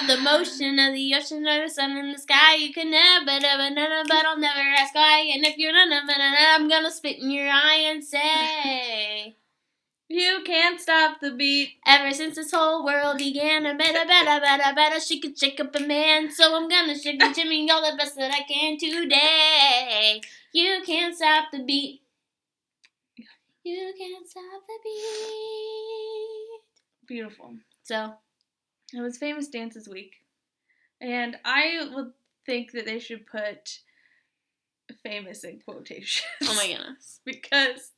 the motion of the ocean or the sun in the sky. You can never, but I'll never ask why. And if you're none, I'm gonna spit in your eye and say, you can't stop the beat. Ever since this whole world began, I better shake up a man. So I'm gonna shake and Jimmy all the best that I can today. You can't stop the beat. You can't stop the beat. Beautiful. So, it was Famous Dances Week. And I would think that they should put famous in quotations. Oh my goodness. Because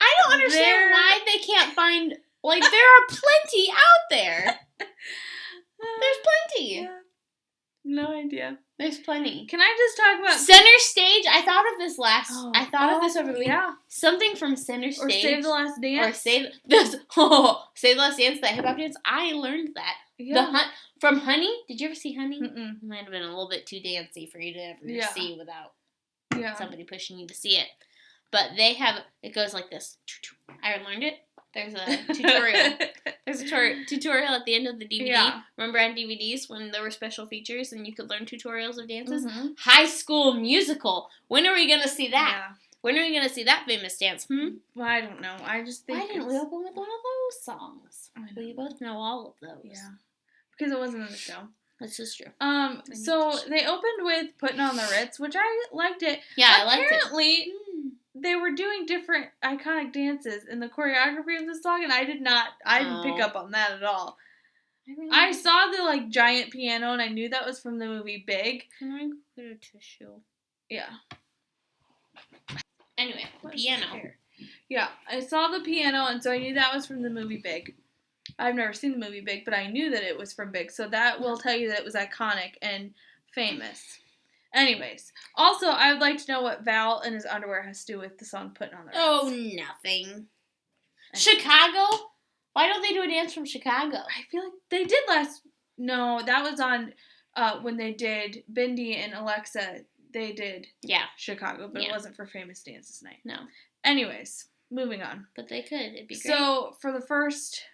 I don't understand why they can't find, like, there are plenty out there. There's plenty. Yeah. No idea. There's plenty. Can I just talk about Center Stage? I thought of this I thought of this over the week. Yeah. Something from Center Stage. Or Save the Last Dance. Or Save the Last Dance, that hip hop dance. I learned that. Yeah. From Honey. Did you ever see Honey? Mm-mm. It might have been a little bit too dancey for you to ever see without somebody pushing you to see it. But they have, it goes like this. I learned it. There's a tutorial. There's a tutorial at the end of the DVD. Yeah. Remember on DVDs when there were special features and you could learn tutorials of dances? Mm-hmm. High School Musical. When are we going to see that? Yeah. When are we going to see that famous dance? Well, I don't know. I just think Why didn't we open with one of those songs? We both know all of those. Yeah. Because it wasn't in the show. This is true. So they opened with Putting on the Ritz, which I liked it. Yeah, I liked it. Apparently, they were doing different iconic dances in the choreography of the song, and I didn't pick up on that at all. I saw the, like, giant piano, and I knew that was from the movie Big. Can I get a tissue? Yeah. Anyway, piano. Yeah, I saw the piano, and so I knew that was from the movie Big. I've never seen the movie Big, but I knew that it was from Big, so that will tell you that it was iconic and famous. Anyways, also, I would like to know what Val and his underwear has to do with the song Putting on the Ritz. Oh, nothing. Chicago? Why don't they do a dance from Chicago? I feel like they did No, that was on when they did Bindi and Alexa. They did Chicago, but it wasn't for Famous Dances Night. No. Anyways, moving on. But they could. It'd be great. So, for the first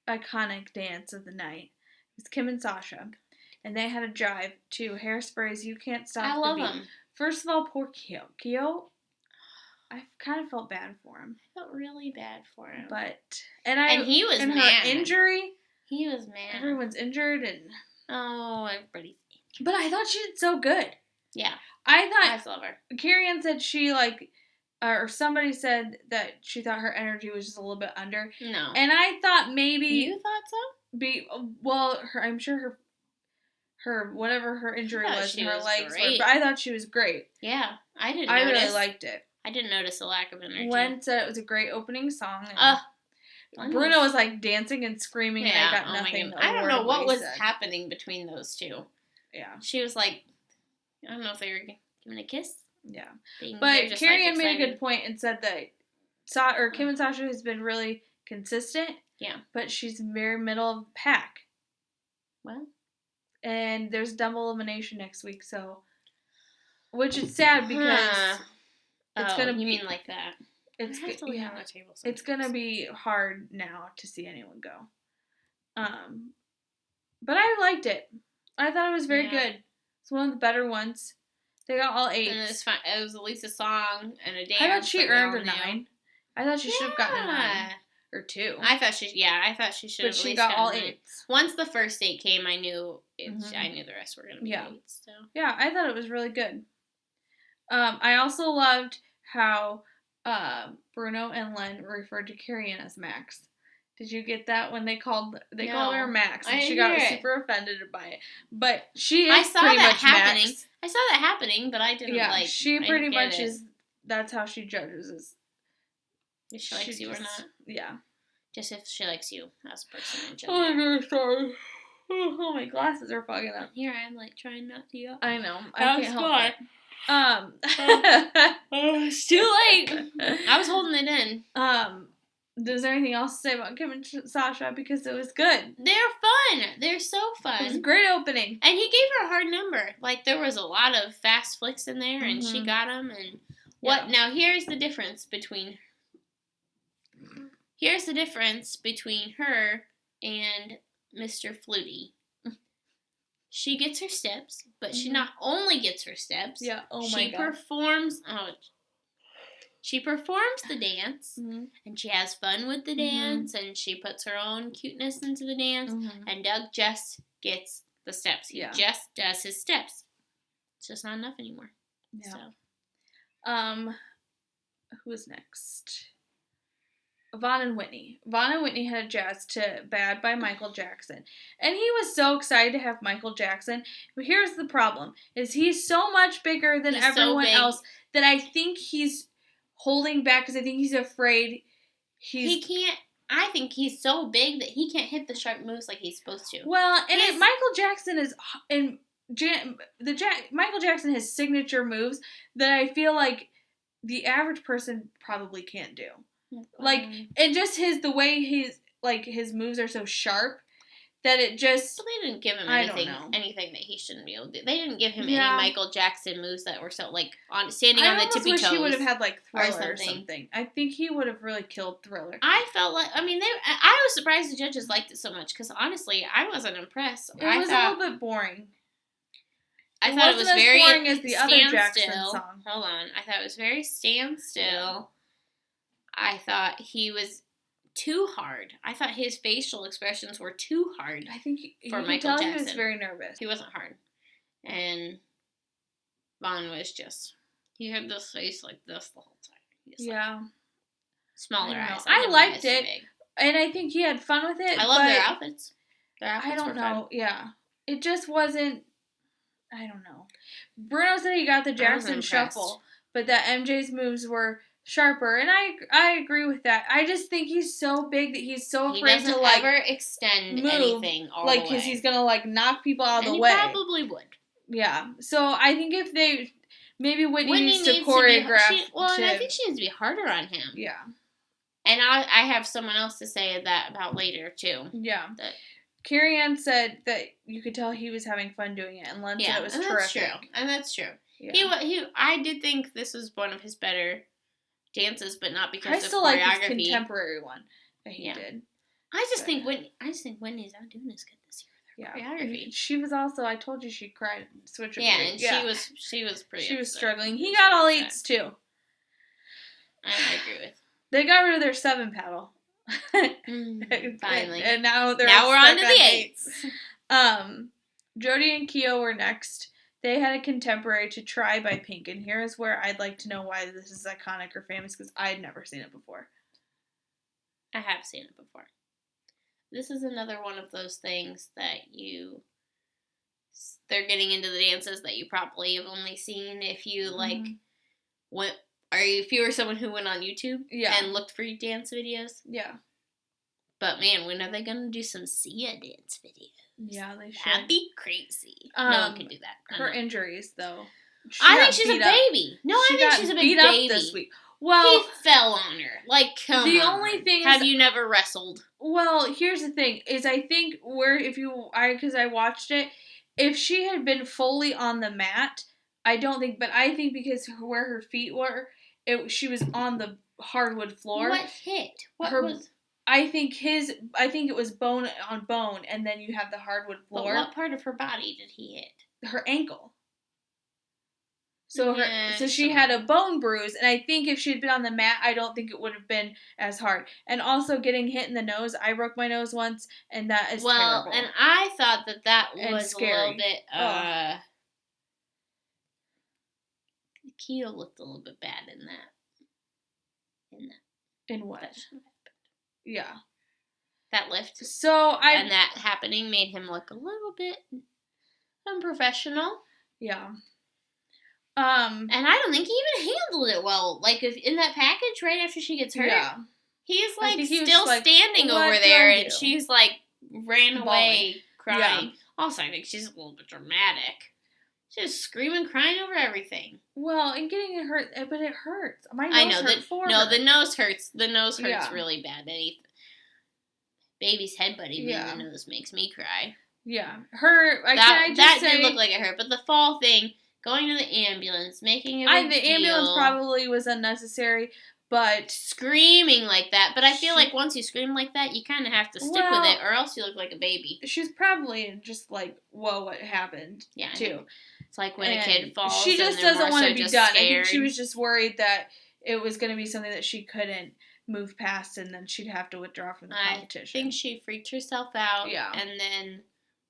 iconic dance of the night, it was Kim and Sasha. And they had a drive to Hairspray's You Can't Stop the Beat. I love them. First of all, poor Kyo. Kyo, I kind of felt bad for him. I felt really bad for him. And he was and mad. Her injury. He was mad. Everyone's injured and. Oh, everybody's injured. But I thought she did so good. Yeah. I just love her. Carrie Ann said she or somebody said that she thought her energy was just a little bit under. No. And I thought maybe. You thought so? I'm sure her whatever her injury was in her legs, great. But I thought she was great. Yeah, I really liked it. I didn't notice a lack of energy. Wen said it was a great opening song. Bruno was like dancing and screaming, and I got nothing. I don't know what was happening between those two. Yeah, she was like, I don't know if they were giving a kiss. Yeah, but Carrie Ann made a good point and said that Kim and Sasha has been really consistent. Yeah, but she's very middle of the pack. Well. And there's double elimination next week, which is sad because it's gonna be. You mean like that? It's gonna be hard now to see anyone go. But I liked it. I thought it was very good. It's one of the better ones. They got all 8. And it was at least a song and a dance. I thought she earned a 9. I thought she should have gotten a 9. Or 2. I thought she should have. But she got all 8s. Once the first 8 came, I knew the rest were gonna be 8s. So. Yeah, I thought it was really good. I also loved how Bruno and Len referred to Carrie Ann as Max. Did you get that when they called her Max and she got super offended by it? But she is pretty much happening. Max. I saw that happening, but I didn't she pretty much is. That's how she judges us. If she likes you or not. Yeah. Just if she likes you as a person in general. Oh, I'm sorry. Oh, my glasses are fogging up. Here I'm trying not to yell. I know. I can't help it. It's too late. I was holding it in. Is there anything else to say about Kim and Sasha? Because it was good. They're fun. They're so fun. It was a great opening. And he gave her a hard number. Like, there was a lot of fast flicks in there, and she got them. And Now, here's the difference between her and Mr. Flutie. she gets her steps, but she Mhm. not only gets her steps, Yeah. Oh my she god. performs. She performs the dance, Mhm. and she has fun with the dance, and she puts her own cuteness into the dance. Mhm. And Doug just gets the steps. He just does his steps. It's just not enough anymore. Yeah. So. Who is next? Vaughn and Whitney. Vaughn and Whitney had a jazz to Bad by Michael Jackson. And he was so excited to have Michael Jackson. But here's the problem, is he's so much bigger than everyone else that I think he's holding back because I think he's afraid he can't. I think he's so big that he can't hit the sharp moves like he's supposed to. Well, and Michael Jackson is Michael Jackson has signature moves that I feel like the average person probably can't do. Like, and just the way his moves are so sharp that it just. But they didn't give him anything that he shouldn't be able to do. They didn't give him any Michael Jackson moves that were so standing on the tippy toes. I wish he would have had Thriller or something. I think he would have really killed Thriller. I felt like I was surprised the judges liked it so much because honestly I wasn't impressed. It was a little bit boring. I thought it was very boring as the other Jackson song. Hold on, I thought it was very standstill. I thought he was too hard. I thought his facial expressions were too hard. I think for Michael Jackson. He was very nervous. He wasn't hard, and Vaughn was just. He had this face like this the whole time. Smaller eyes. I liked it, and I think he had fun with it. I love their outfits. I don't know. Fun. Yeah, it just wasn't. I don't know. Bruno said he got the Jackson shuffle, but that MJ's moves were sharper, and I agree with that. I just think he's so big that he's so afraid to ever extend move, anything all the way. Because he's gonna knock people out of the way. He probably would. Yeah. So I think if they maybe Whitney needs to choreograph. And I think she needs to be harder on him. Yeah. And I have someone else to say that about later too. Yeah. Carrie Ann said that you could tell he was having fun doing it, and Len said it was terrific. And that's true. Yeah. I did think this was one of his better dances, but not because of choreography. I still like his contemporary one that he did. I just think Whitney's not doing as good this year with her choreography. She was also. I told you she cried. Switching. Yeah, and she was pretty. She was struggling. He got all 8s too. I agree with. They got rid of their 7 paddle. Finally. And now we're on to the 8s. Jody and Keo were next. They had a contemporary to Try by Pink, and here is where I'd like to know why this is iconic or famous, because I had never seen it before. I have seen it before. This is another one of those things that they're getting into the dances that you probably have only seen if you if you were someone who went on YouTube and looked for dance videos. Yeah. But man, when are they going to do some Sia dance videos? Yeah, they should. That'd be crazy. No one can do that. Her injuries, though. I think she's a baby. No, I think she's a big baby. This week. Well, he fell on her. Come on. The only thing have you never wrestled? Well, here's the thing: is I think because I watched it, if she had been fully on the mat, I don't think. But I think because where her feet were, she was on the hardwood floor. What hit? I think it was bone on bone, and then you have the hardwood floor. But what part of her body did he hit? Her ankle. So she had a bone bruise, and I think if she'd been on the mat, I don't think it would have been as hard. And also getting hit in the nose, I broke my nose once, and that is terrible. And I thought that was scary. A little bit. Keo looked a little bit bad in that. In what? Yeah. That lift. And that happening made him look a little bit unprofessional. Yeah. And I don't think he even handled it well. If in that package right after she gets hurt, he's still standing over there, and she's ran away crying. Yeah. Also, I think she's a little bit dramatic. She's screaming, crying over everything. Well, and getting it hurt, but it hurts. My nose hurt for her. The nose hurts. The nose hurts really bad. Baby's head buddy me in the nose makes me cry. Yeah. That did look like it hurt, but the fall thing, going to the ambulance, making a big the ambulance probably was unnecessary, but screaming like that. But I feel like once you scream like that, you kind of have to stick with it, or else you look like a baby. She's probably just like, whoa, what happened? Yeah, too. It's like when a kid falls. She just doesn't want to be done. Scared. I think she was just worried that it was going to be something that she couldn't move past, and then she'd have to withdraw from the competition. I think she freaked herself out, yeah, and then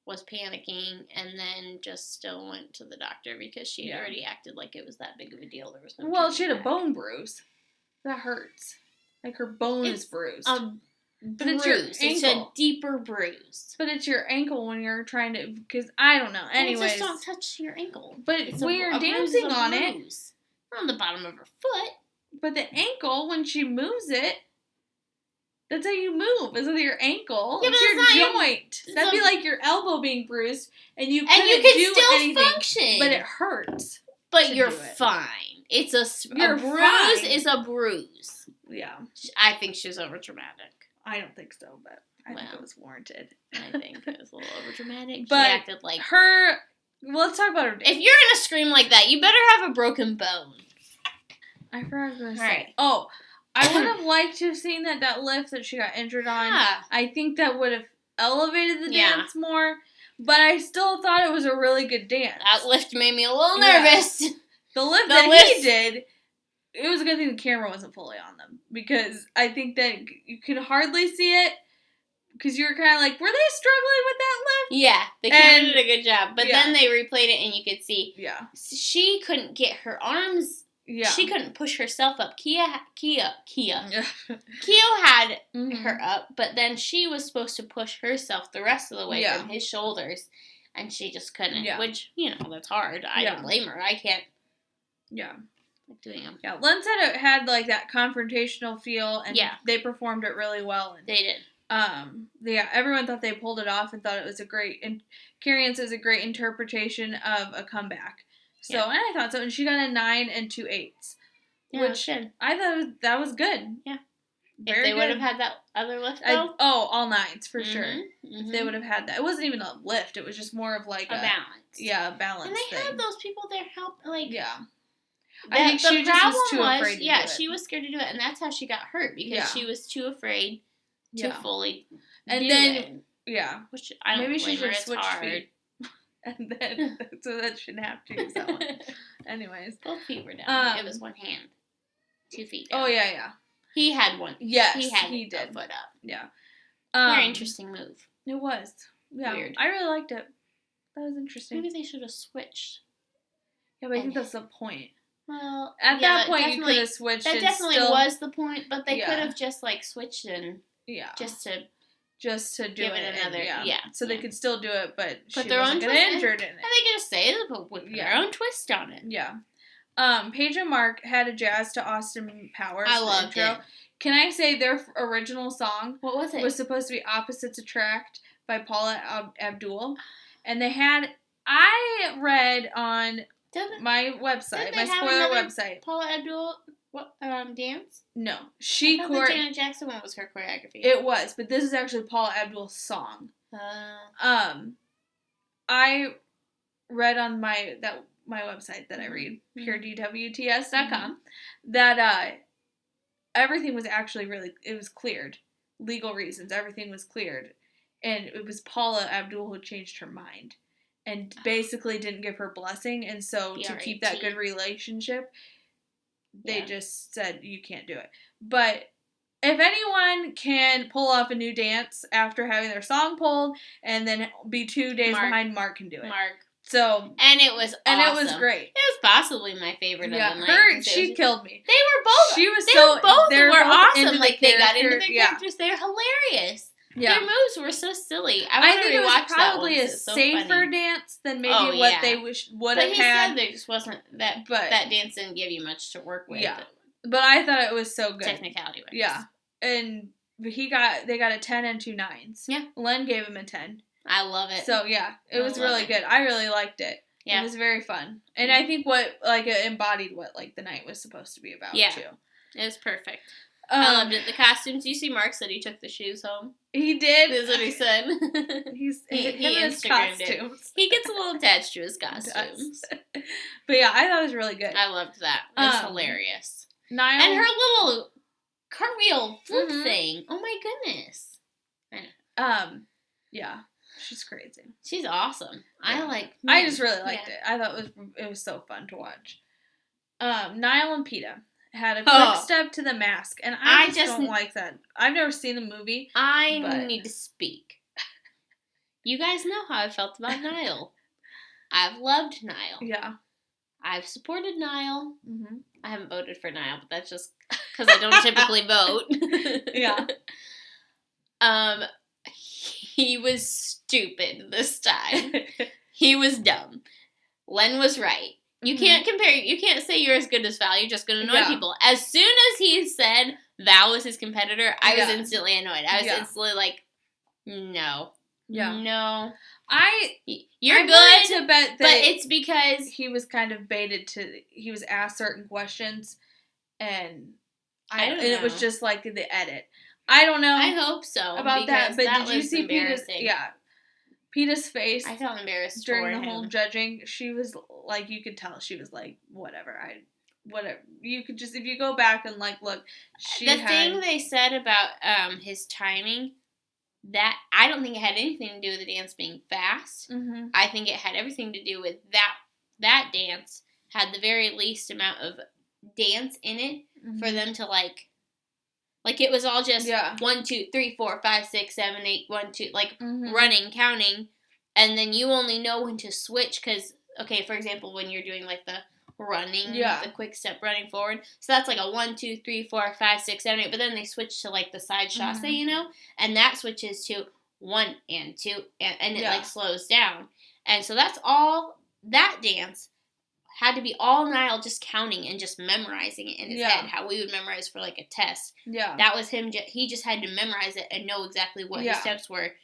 was panicking, and then just still went to the doctor because she had already acted like it was that big of a deal. There was no. Well, she had a bone bruise. That hurts. Like her bone is bruised. But it's your ankle. It's a deeper bruise. But it's your ankle when you're trying to, because I don't know. Anyways, just don't touch your ankle. But when you're dancing on it, on the bottom of her foot. But the ankle, when she moves it, that's how you move. Is with your ankle. Yeah, it's your joint. That'd be like your elbow being bruised, and you couldn't do still anything, function. but it hurts. But you're fine. It's a bruise is a bruise. Yeah. I think she was over dramatic. I don't think so, but I think it was warranted. I think it was a little over dramatic. But she acted like her. Well, let's talk about her. If you're gonna scream like that, you better have a broken bone. I forgot what I was gonna say. Right. Oh, I would have liked to have seen that lift that she got injured on. Yeah. I think that would have elevated the dance more. But I still thought it was a really good dance. That lift made me a little nervous. The lift he did. It was a good thing the camera wasn't fully on them, because I think that you could hardly see it, because you were kind of like, were they struggling with that lift? Yeah, the camera did a good job, but then they replayed it and you could see. Yeah. She couldn't get her arms. Yeah. She couldn't push herself up. Keo had her up, but then she was supposed to push herself the rest of the way from his shoulders, and she just couldn't. Yeah. Which, that's hard. I don't blame her. I can't. Yeah. Doing them. Yeah, Len said it had like that confrontational feel, and they performed it really well. And, they did. Everyone thought they pulled it off and thought it was a great, and Carrie says a great interpretation of a comeback. So, and I thought so, and she got a 9 and 2 8s, which I thought that was good. Yeah. If they would have had that other lift, though? All 9s, for sure. Mm-hmm. If they would have had that. It wasn't even a lift, it was just more of like a balance. Yeah, a balance and they had those people there help, I think she just was too afraid to do it. Yeah, she was scared to do it, and that's how she got hurt, because she was too afraid to fully do it. Yeah. Which I don't maybe she should have switched feet. And then, so that shouldn't have to use that one. Anyways. Both feet were down. It was one hand. 2 feet down. Oh, yeah. He had one. Yes, he did. A foot up. Yeah. Very interesting move. It was. Yeah. Weird. I really liked it. That was interesting. Maybe they should have switched. Yeah, but I think that's the point. Well, at that point, you could have switched. That definitely was the point, but they could have just switched and just to do give it another. So they could still do it, but put she their wasn't own get twist injured in it. And they could just say it, but with their own twist on it. Yeah. Paige and Mark had a Jazz to Austin Powers. I loved it. Can I say their original song? What was it? Was supposed to be "Opposites Attract" by Paula Abdul, and they had. I read on my website, my spoiler website. Paula Abdul, dance? No, I thought the Janet Jackson one was her choreography. It was, but this is actually Paula Abdul's song. I read on my website that I read, puredwts.com, that everything was actually it was cleared, legal reasons. Everything was cleared, and it was Paula Abdul who changed her mind. And basically didn't give her blessing, and so to keep that good relationship, they just said you can't do it. But if anyone can pull off a new dance after having their song pulled and then be 2 days behind, Mark can do it. So and it was awesome. And it was great. It was possibly my favorite of the night. She killed me. They were both. She was they were awesome. Into they got into their characters. They're hilarious. Yeah. Their moves were so silly. I think it was probably a safer dance than maybe what they would have had. But he said there just wasn't that. But that dance didn't give you much to work with. Yeah, but I thought it was so good. Technicality wise. Yeah, and they got a 10 and 2 9s. Yeah, Len gave him a 10. I love it. So yeah, it was really good. I really liked it. Yeah, it was very fun, and I think it embodied what the night was supposed to be about. Yeah, too. It was perfect. I loved it. The costumes. You see, Mark said he took the shoes home. He did. That's what he said. he Instagrammed it. He gets a little attached to his costumes. But yeah, I thought it was really good. I loved that. It was hilarious. Niall. And her little cartwheel flip thing. Oh my goodness. Yeah. She's crazy. She's awesome. Yeah. I just really liked it. I thought it was so fun to watch. Niall and Peta had a quick step to the mask, and I just don't like that. I've never seen the movie. I need to speak. You guys know how I felt about Niall. I've loved Niall. Yeah. I've supported Niall. Mm-hmm. I haven't voted for Niall, but that's just because I don't typically vote. Yeah. He was stupid this time. He was dumb. Len was right. You can't compare. You can't say you're as good as Val. You're just going to annoy people. As soon as he said Val was his competitor, I was instantly annoyed. I was instantly like, no. Yeah. No. You're good, to bet that but it's because he was kind of baited he was asked certain questions, and I don't know. it was just like the edit. I don't know. I hope so about that, but that did you see Peta's face? I felt embarrassed during the whole judging. She was like, you could tell she was like, whatever. You could just, if you go back and like look, thing they said about his timing. That I don't think it had anything to do with the dance being fast. Mm-hmm. I think it had everything to do with that dance had the very least amount of dance in it for them to like it was all just 1, 2, 3, 4, 5, 6, 7, 8, 1, 2 running, counting, and then you only know when to switch because for example when you're doing like the running, the quick step running forward. So that's like a 1, 2, 3, 4, 5, 6, 7, 8. But then they switch to like the side chasse, and that switches to 1 and 2, and it like slows down. And so that's all that dance had to be all Niall just counting and just memorizing it in his head, how we would memorize for like a test. Yeah, that was him. He just had to memorize it and know exactly what his steps were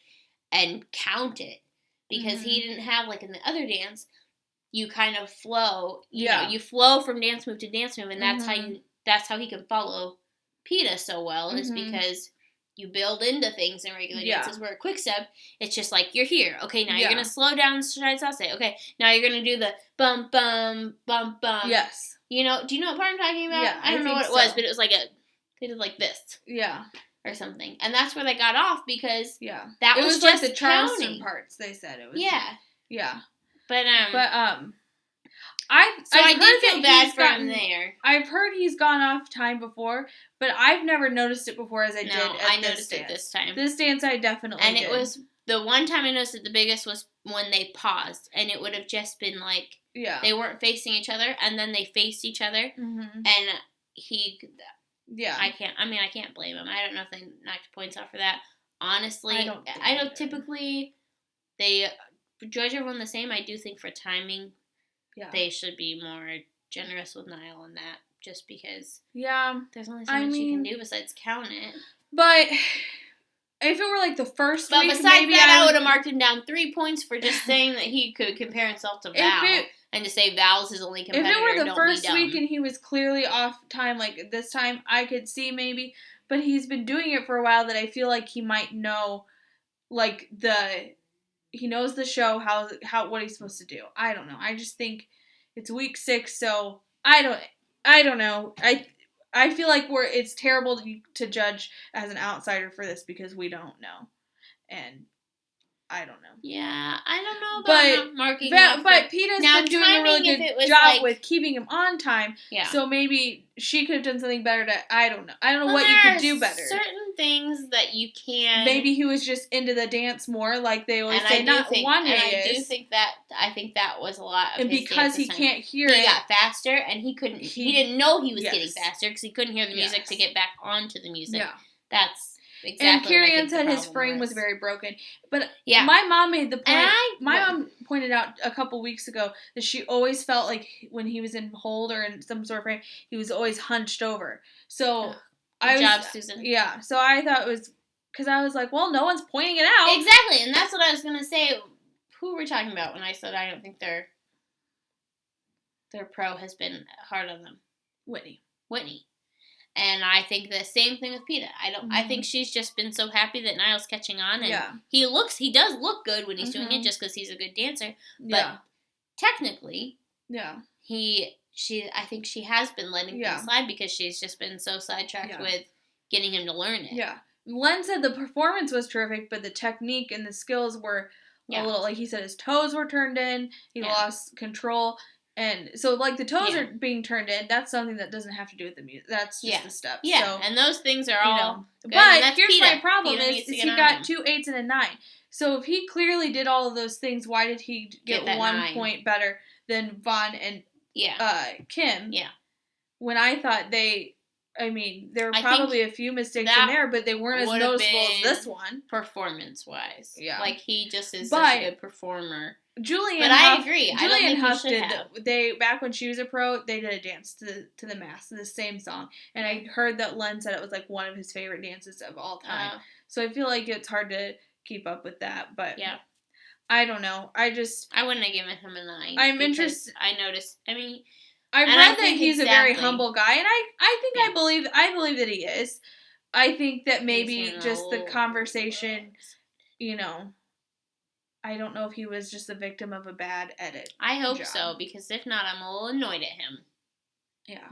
and count it because he didn't have like in the other dance. You kind of flow, you know, you flow from dance move to dance move, and that's how he can follow Peta so well is because you build into things in regular dances where a quick step, it's just like you're here. Okay, now you're gonna slow down stride salsa. Okay, now you're gonna do the bum bum bum bum. Yes. You know, do you know what part I'm talking about? Yeah, I don't know what it was, but it was like they did like this. Yeah. Or something, and that's where they got off because that was just like the Charleston parts. They said it was. Yeah. But I did feel bad for him there. I've heard he's gone off time before, but I've never noticed it before as I did at I noticed it this time. This dance I definitely did. And it was the one time I noticed it the biggest was when they paused, and it would have just been like they weren't facing each other, and then they faced each other, and he. Yeah. I can't blame him. I don't know if they knocked points off for that. Honestly, I know typically they judge everyone the same. I do think for timing, they should be more generous with Niall on that, just because there's only so much you can do besides count it. But if it were like the first week, besides maybe that, I would have marked him down 3 points for just saying that he could compare himself to Val. And to say Val's his only competitor. If it were the first week and he was clearly off time, like this time, I could see maybe. But he's been doing it for a while that I feel like he might know, like he knows the show, how what he's supposed to do. I don't know. I just think it's week 6, so I don't know. I feel like it's terrible to judge as an outsider for this because we don't know, and. I don't know. Yeah, I don't know about marking but Peta's been doing a really good job with keeping him on time. Yeah. So maybe she could have done something better I don't know. I don't know what you could do better. Certain things that you can. Maybe he was just into the dance more, like they always say. I think that was a lot of and his because he can't hear he got faster, and he couldn't. He didn't know he was getting faster because he couldn't hear the music to get back onto the music. Yeah. That's. Exactly and Carrie Ann said his frame was very broken. But my mom made the point. My mom pointed out a couple weeks ago that she always felt like when he was in hold or in some sort of frame, he was always hunched over. So Susan. Yeah. So I thought it was because I was like, well, no one's pointing it out. Exactly, and that's what I was gonna say. Who were we talking about when I said I don't think their pro has been hard on them? Whitney. And I think the same thing with Peta. I think she's just been so happy that Niall's catching on, and he does look good when he's doing it, just because he's a good dancer. But technically, I think she has been letting things slide because she's just been so sidetracked with getting him to learn it. Yeah. Len said the performance was terrific, but the technique and the skills were a little, like he said, his toes were turned in, he lost control, and so, like, the toes are being turned in, that's something that doesn't have to do with the music, that's just the steps. Yeah, so, and those things are all good. But here's my problem is he got 2 8s and a 9, so if he clearly did all of those things, why did he get 1 9. point better than Vaughn and Kim? Yeah. When I thought there were probably a few mistakes in there, but they weren't as noticeable as this one. Performance-wise. Yeah. Like, he just is such a good performer. I agree. Julianne Hough did, back when she was a pro, they did a dance to the Mask, the same song. And I heard that Len said it was, like, one of his favorite dances of all time. So I feel like it's hard to keep up with that, but I don't know. I wouldn't have given him a 9. I'm interested. I noticed, I read that he's a very humble guy, and I think I believe that he is. I think that maybe just the conversation, I don't know if he was just a victim of a bad edit. I hope so, because if not, I'm a little annoyed at him. Yeah.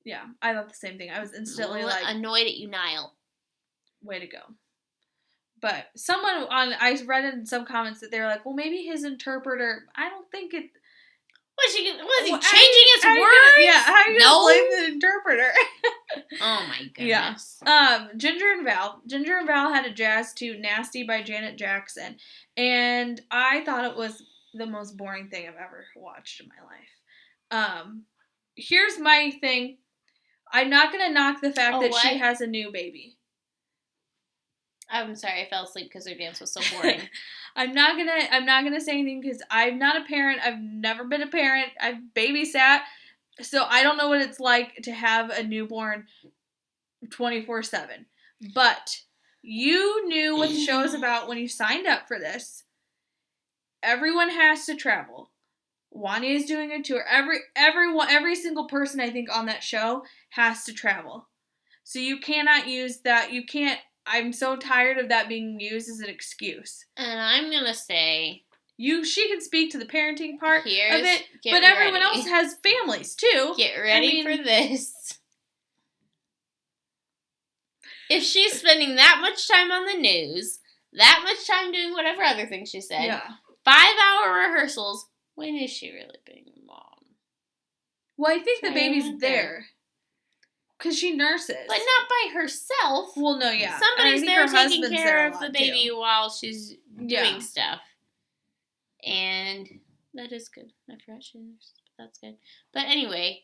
Yeah, I thought the same thing. I was instantly annoyed at you, Niall. Way to go. But I read in some comments that they were like, well, maybe his interpreter, I don't think it... Was he changing his words? How are you gonna blame the interpreter? Oh my goodness. Ginger and Val had a jazz to Nasty by Janet Jackson. And I thought it was the most boring thing I've ever watched in my life. Here's my thing. I'm not gonna knock the fact that she has a new baby. I'm sorry, I fell asleep because her dance was so boring. I'm not gonna say anything because I'm not a parent. I've never been a parent. I've babysat, so I don't know what it's like to have a newborn 24/7. But you knew what the show is about when you signed up for this. Everyone has to travel. Wanya is doing a tour. Every single person I think on that show has to travel. So you cannot use that. You can't. I'm so tired of that being used as an excuse. And I'm gonna say she can speak to the parenting part of it, but everyone else has families too. Get ready for this. If she's spending that much time on the news, that much time doing whatever other thing she said, 5-hour rehearsals, when is she really being a mom? Well, I think the baby's there. Because she nurses. But not by herself. Well, no, yeah. Somebody's there taking care of the baby while she's doing stuff. And that is good. I forgot she nurses, but that's good. But anyway.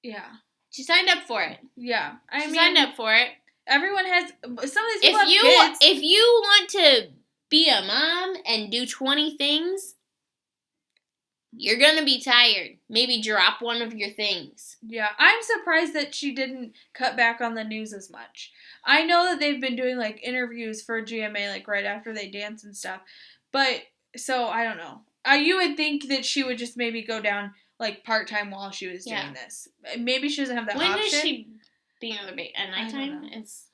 Yeah. She signed up for it. Yeah. She signed up for it. Everyone has... Some of these people have kids. If you want to be a mom and do 20 things... You're going to be tired. Maybe drop one of your things. Yeah, I'm surprised that she didn't cut back on the news as much. I know that they've been doing, like, interviews for GMA, like, right after they dance and stuff. But, so, I don't know. You would think that she would just maybe go down, like, part-time while she was doing this. Maybe she doesn't have that option. When is she being on the baby? At nighttime? It's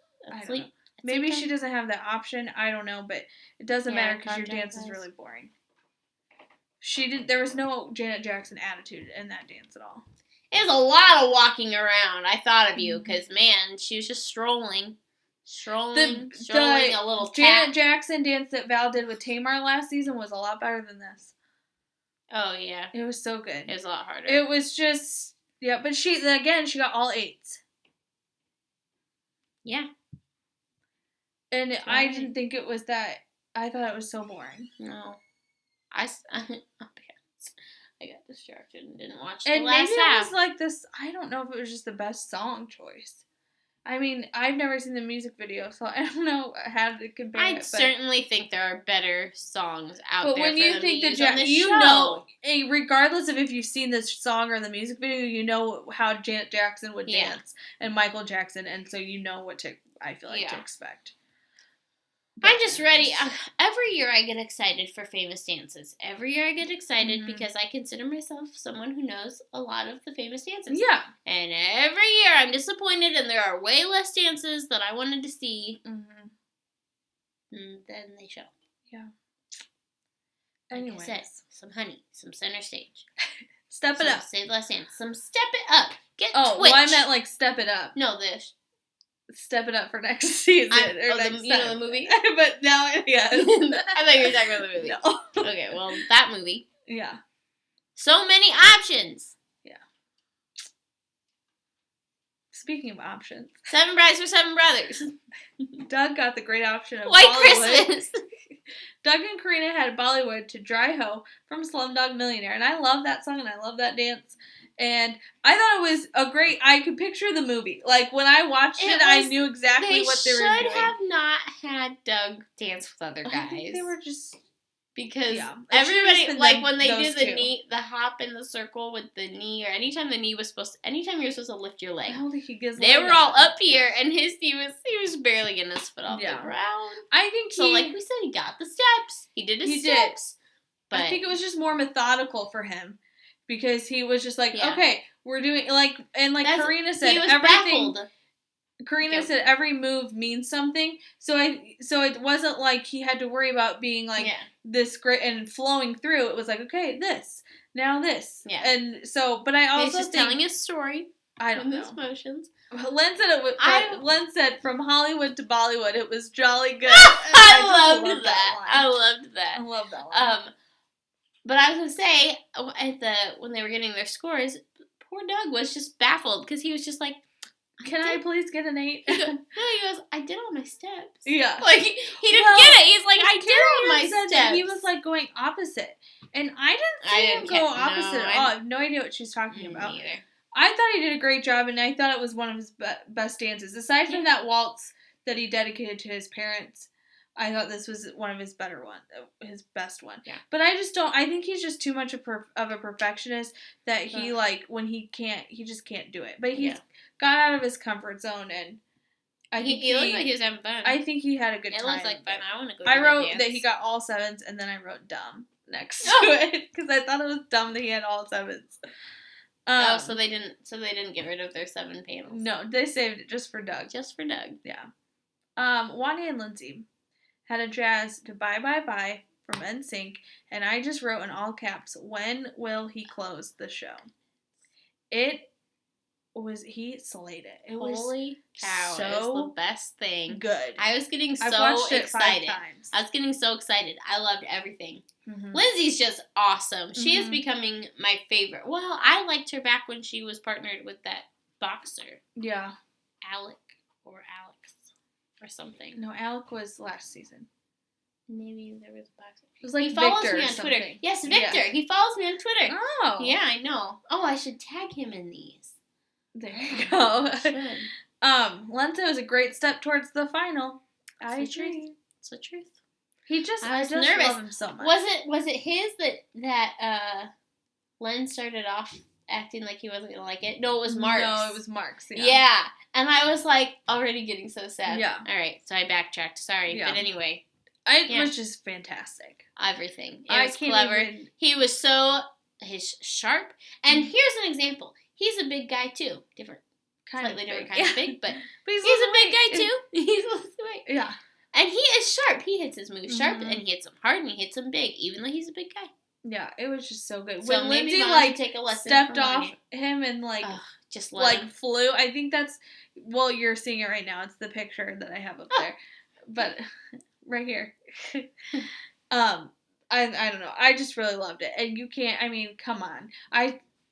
sleep? Maybe she doesn't have that option. I don't know, but it doesn't matter because your dance is really boring. There was no Janet Jackson attitude in that dance at all. It was a lot of walking around. I thought of you because, man, she was just strolling a little Janet Jackson dance that Val did with Tamar last season was a lot better than this. Oh, yeah. It was so good. It was a lot harder. It was just, but she got all 8s. Yeah. And I didn't think it was that, I thought it was so boring. No. I got distracted and didn't watch the last half. And maybe it was like this, I don't know if it was just the best song choice. I mean, I've never seen the music video, so I don't know how to compare it. I certainly think there are better songs out there. But when you think that regardless of if you've seen this song or the music video, you know how Janet Jackson would dance and Michael Jackson, and so you know what to expect. I'm just ready. Every year I get excited for famous dances. Every year I get excited because I consider myself someone who knows a lot of the famous dances. Yeah. And every year I'm disappointed and there are way less dances that I wanted to see than they show. Yeah. Like I said, some honey, some center stage. Step it up. Say the last dance. Some step it up. Get Oh, Twitch. well, I meant like step it up. No, this. Step it up for next season. You know the movie? But now, yes. I thought you were talking about the movie. No. Okay, well, that movie. Yeah. So many options. Yeah. Speaking of options. 7 Brides for 7 Brothers. Doug got the great option of White Bollywood. Christmas. Doug and Karina had Bollywood to Dry Ho from Slumdog Millionaire. And I love that song and I love that dance. And I thought it was a great, I could picture the movie. Like, when I watched it, I knew exactly what they were doing. They should have not had Doug dance with other guys. I think they were just... Because Yeah. everybody, like, when they do those the two. knee, the hop in the circle with the knee, or anytime you're supposed to lift your leg. I don't think he gives They leg were all up. up here, and he was barely getting his foot off Yeah. the ground. I think So, like we said, he got the steps. He did his steps. But I think it was just more methodical for him. Because he was just like, Yeah. okay, we're doing, like, and like Karina said, he was everything... baffled. Karina Yeah. said every move means something, so it wasn't like he had to worry about being like this great and flowing through. It was like, okay, this, now this, and so. But I also He's just think, telling his story. I don't know. His emotions. Len said it was. Len said from Hollywood to Bollywood, it was jolly good. I loved that. I loved that. I love that one. But I was gonna say when they were getting their scores, poor Doug was just baffled because he was just like, Can I please get an 8? He goes, I did all my steps. Yeah. Like, he didn't get it. He's like, I did all my said steps. That he was, like, going opposite. And I didn't see him go opposite at all. I have no idea what she's talking about. Me either. I thought he did a great job, and I thought it was one of his best dances. Aside from that waltz that he dedicated to his parents, I thought this was one of his better one, his best one. Yeah. But I just don't. I think he's just too much of a perfectionist that he like when he just can't do it. But he's got out of his comfort zone, and I think he looked like he was having fun. I think he had a good time. It looked like fun. I want to go. I wrote that he got all 7s, and then I wrote dumb next to it because I thought it was dumb that he had all 7s. So they didn't get rid of their 7 panels. No, they saved it just for Doug. Just for Doug. Yeah. Wanya and Lindsay had a jazz to Bye Bye Bye from NSYNC, and I just wrote in all caps, when will he close the show? He slayed it. It Holy cow, so it was the best thing. Good. I was getting so watched it excited. 5 times. I was getting so excited. I loved everything. Mm-hmm. Lindsay's just awesome. She is Mhm. becoming my favorite. Well, I liked her back when she was partnered with that boxer. Yeah. Alex or something. No, Alec was last season. Maybe there was a boxer. It was like he follows Victor me or on Twitter. something. Yes, Victor. Yeah. He follows me on Twitter. Oh. Yeah, I know. Oh, I should tag him in these. There you go. I should. Lento was a great step towards the final. I It's the agree. truth. It's the truth. I just nervous. love him so much. Was it his that Len started off acting like he wasn't gonna like it? No, it was Mark's. No, it was Mark's. Yeah. And I was like already getting so sad. Yeah. All right, so I backtracked. Sorry, Yeah. but anyway, It was just fantastic. everything. It I was can't clever. even- He was he's sharp. And here's an example. He's a big guy too. Slightly different kind of big, but he's a big guy too. He's a little big. Yeah. And he is sharp. He hits his moves sharp, Mhm. and he hits them hard, and he hits them big, even though he's a big guy. Yeah, it was just so good. So When maybe Lindsay Mom should take a lesson stepped from off Wanya. him and Just let him. flew. I think that's you're seeing it right now. It's the picture that I have up there, but right here. I don't know. I just really loved it, and you can't. I mean, come on.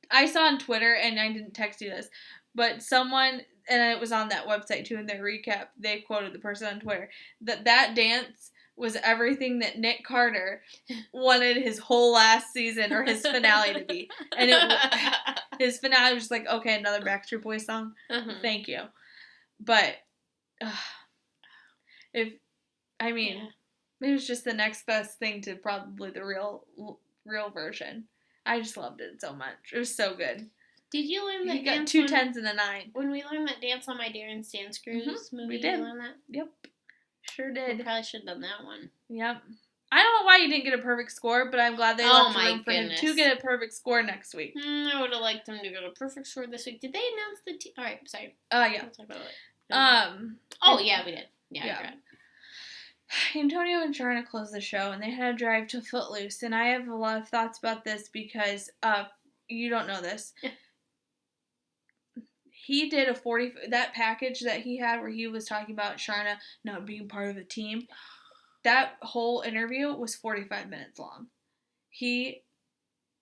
I saw on Twitter, and I didn't text you this, but someone, and it was on that website too. In their recap, they quoted the person on Twitter that dance was everything that Nick Carter wanted his whole last season or his finale to be. And his finale was just like, okay, another Backstreet Boys song. Uh-huh. Thank you. But, it was just the next best thing to probably the real version. I just loved it so much. It was so good. Did you learn that He got dance 2 10s and a 9. when we learned that dance on my Darren Stan Screws movie? we did. You learned that? Yep. Sure We did. probably should have done that one. Yep. I don't know why you didn't get a perfect score, but I'm glad they Oh left my room for him goodness. to get a perfect score next week. I would have liked him to get a perfect score this week. Did they announce the team? All right, sorry. Yeah. We'll talk about it. Oh, yeah, we did. Yeah, Yeah. I forgot. Antonio and Sharna closed the show, and they had to drive to Footloose, and I have a lot of thoughts about this because you don't know this. He did that package that he had where he was talking about Sharna not being part of the team. That whole interview was 45 minutes long. He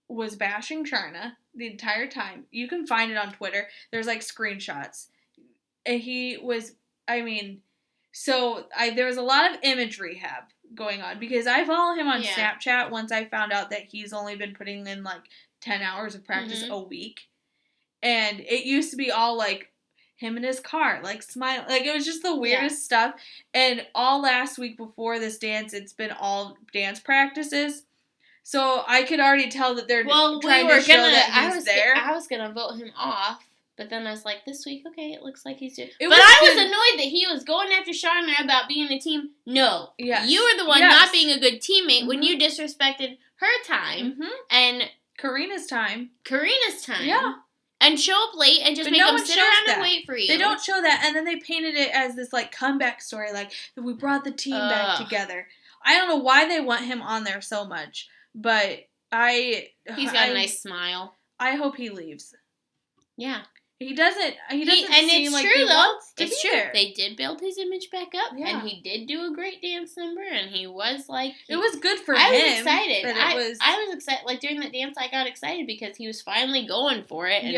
was bashing Sharna the entire time. You can find it on Twitter. There's like screenshots. And he was, I mean, there was a lot of image rehab going on because I follow him on Snapchat once I found out that he's only been putting in like 10 hours of practice a week. And it used to be all like him in his car, like smiling. Like it was just the weirdest stuff. And all last week before this dance, it's been all dance practices. So I could already tell that they're trying to show that he's there. I was going to vote him off. But then I was like, this week, okay, it looks like he's doing. But I was annoyed that he was going after Sharna about being a team. No. Yes. You were the one not being a good teammate when you disrespected her time and Karina's time. Yeah. And show up late and just make them sit around and wait for you. They don't show that. And then they painted it as this, like, comeback story. Like, we brought the team back together. I don't know why they want him on there so much. But He's got a nice smile. I hope he leaves. Yeah. He doesn't seem like he wants to be there. They did build his image back up, and he did do a great dance number, and he was like... It was good for him. I was excited. I was excited. Like, during that dance, I got excited because he was finally going for it. And,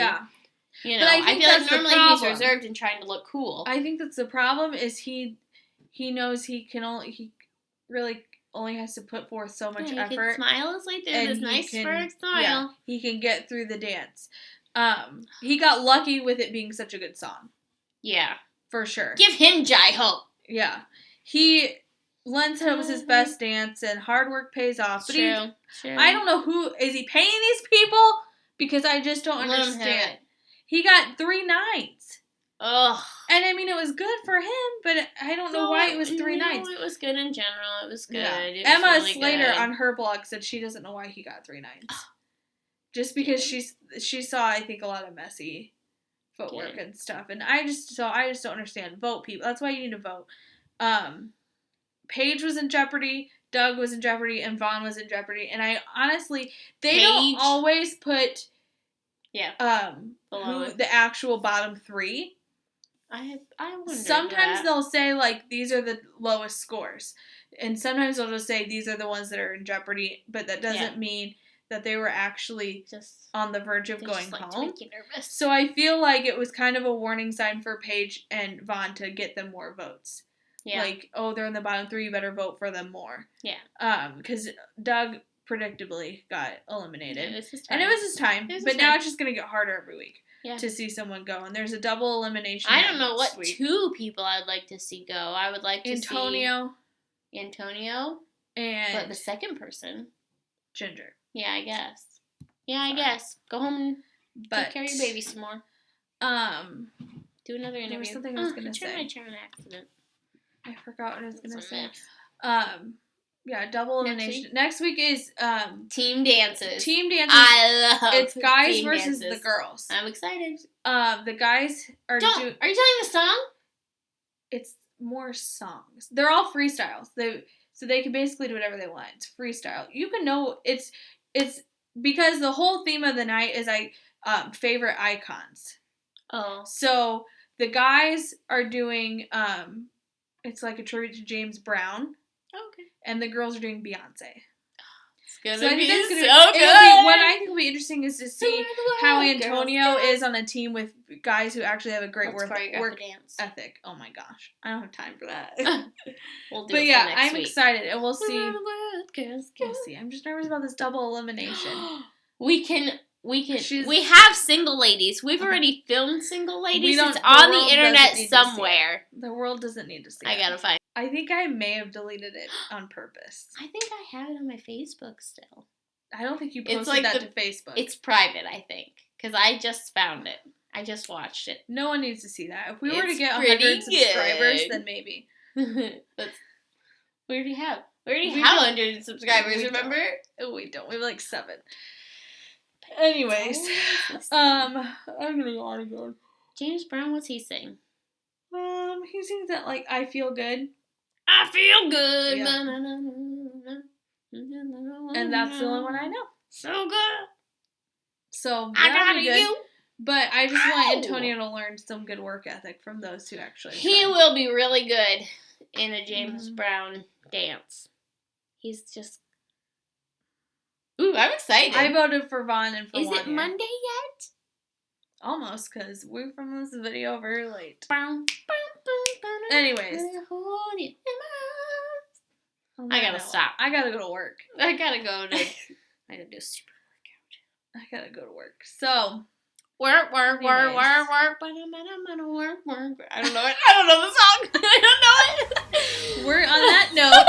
you know, I feel like normally he's reserved and trying to look cool. I think that's the problem is he knows he really only has to put forth so much effort. He can smile his way through this nice smirk smile. Yeah, he can get through the dance. He got lucky with it being such a good song. Yeah. For sure. Give him Jai-Ho. Yeah. Len said it was his best dance, and hard work pays off. But True. I don't know is he paying these people? Because I just don't understand. He got 3 nights. Ugh. And I mean, it was good for him, but I don't know why it was 3 nights. It was good in general. It was good. Yeah. It was Emma really Slater good. on her blog said she doesn't know why he got 3 nights. Just because she saw, I think, a lot of messy footwork and stuff. And I just don't understand. Vote, people. That's why you need to vote. Paige was in jeopardy, Doug was in jeopardy, and Vaughn was in jeopardy. And I honestly, they don't always put the actual bottom 3. I wonder. Sometimes they'll say, like, these are the lowest scores. And sometimes they'll just say these are the ones that are in jeopardy, but that doesn't mean that they were actually just on the verge of going home. To make you nervous. So I feel like it was kind of a warning sign for Paige and Vaughn to get them more votes. Yeah. Like, they're in the bottom 3, you better vote for them more. Yeah. Because Doug predictably got eliminated. Yeah, it was his time. And it was his time. But now it's just going to get harder every week to see someone go. And there's a double elimination. I don't know what 2 people I'd like to see go. I would like to see Antonio. But the second person. Ginger. Yeah, I guess. I guess. Go home and take care of your baby some more. Do another interview. There was something I was going to say. I turned my chair on accident. I forgot what I was going to say. Double elimination. Next week is team dances. I love it's guys versus the girls. I'm excited. The guys are you telling the song? It's more songs. They're all freestyles. So they can basically do whatever they want. It's freestyle. You can know it's because the whole theme of the night is favorite icons. Oh. So the guys are doing it's like a tribute to James Brown. Okay. And the girls are doing Beyonce. It's gonna be so good. What I think will be interesting is to see how Antonio is on a team with guys who actually have a great work ethic. Oh my gosh, I don't have time for that. We'll do it for next week. Excited, and we'll see. We'll see. I'm just nervous about this double elimination. We have single ladies. We've already filmed single ladies. It's on the internet somewhere. The world doesn't need to see it. I gotta find. I think I may have deleted it on purpose. I think I have it on my Facebook still. I don't think you posted that to Facebook. It's private, I think, because I just found it. I just watched it. No one needs to see that. If we were to get 100 subscribers, then maybe. We already have. We already have 100 subscribers, remember? We don't. We have like 7. Anyways, I'm gonna go on again. James Brown, what's he sing? He sings that like I Feel Good. I feel good. Yeah. And that's the only one I know. So good. So I that'll got be good. you. But I just want Ow. Antonio to learn some good work ethic from those two, actually. He will be really good in a James Mhm. Brown dance. He's just. Ooh, I'm excited. I voted for Vaughn and for Is one it year. Monday yet? Almost, because we filmed this video very late. Anyways. Anyways. I gotta stop. I gotta go to work. I gotta do a super workout. I gotta go to work. So. Work. Anyways. I don't know it. I don't know the song. I don't know it. We're on that note.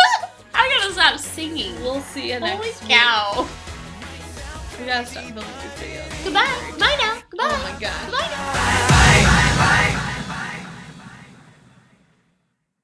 I gotta stop singing. We'll see you next Holy cow. week. We gotta stop filming these videos. Goodbye. Bye now. Goodbye. Oh my gosh. Goodbye now.